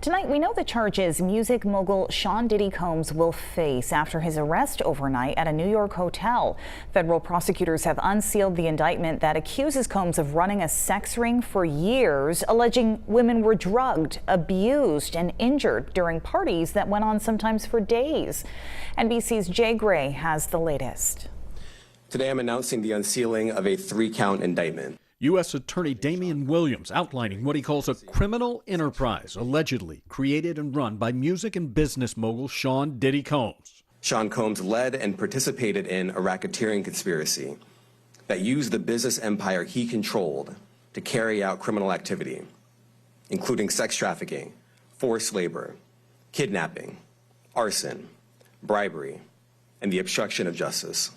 Tonight, we know the charges music mogul Sean Diddy Combs will face after his arrest overnight at a New York hotel. Federal prosecutors have unsealed the indictment that accuses Combs of running a sex ring for years, alleging women were drugged, abused, and injured during parties that went on sometimes for days. NBC's Jay Gray has the latest. Today, I'm announcing the unsealing of a 3-count indictment. U.S. Attorney Damian Williams outlining what he calls a criminal enterprise allegedly created and run by music and business mogul Sean Diddy Combs. Sean Combs led and participated in a racketeering conspiracy that used the business empire he controlled to carry out criminal activity, including sex trafficking, forced labor, kidnapping, arson, bribery, and the obstruction of justice.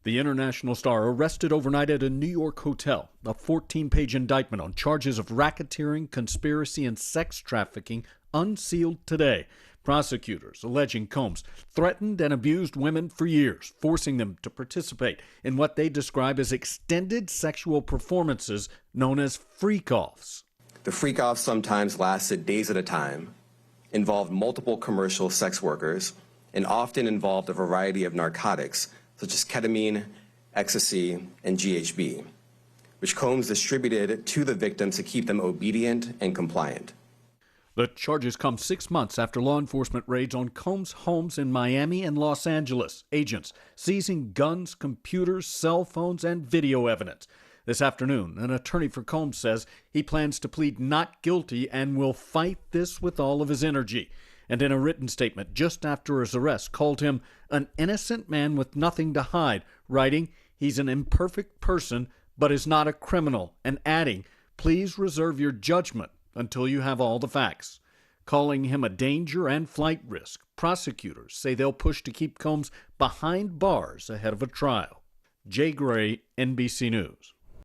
The international star arrested overnight at a New York hotel. A 14-page indictment on charges of racketeering, conspiracy, and sex trafficking unsealed today. Prosecutors alleging Combs threatened and abused women for years, forcing them to participate in what they describe as extended sexual performances known as freak-offs. The freak-offs sometimes lasted days at a time, involved multiple commercial sex workers, and often involved a variety of narcotics such as ketamine, ecstasy, and GHB, which Combs distributed to the victims to keep them obedient and compliant. The charges come 6 months after law enforcement raids on Combs' homes in Miami and Los Angeles. Agents seizing guns, computers, cell phones, and video evidence. This afternoon, an attorney for Combs says he plans to plead not guilty and will fight this with all of his energy. And in a written statement just after his arrest, called him an innocent man with nothing to hide, writing, "He's an imperfect person, but is not a criminal," and adding, "Please reserve your judgment until you have all the facts." Calling him a danger and flight risk, prosecutors say they'll push to keep Combs behind bars ahead of a trial. Jay Gray, NBC News.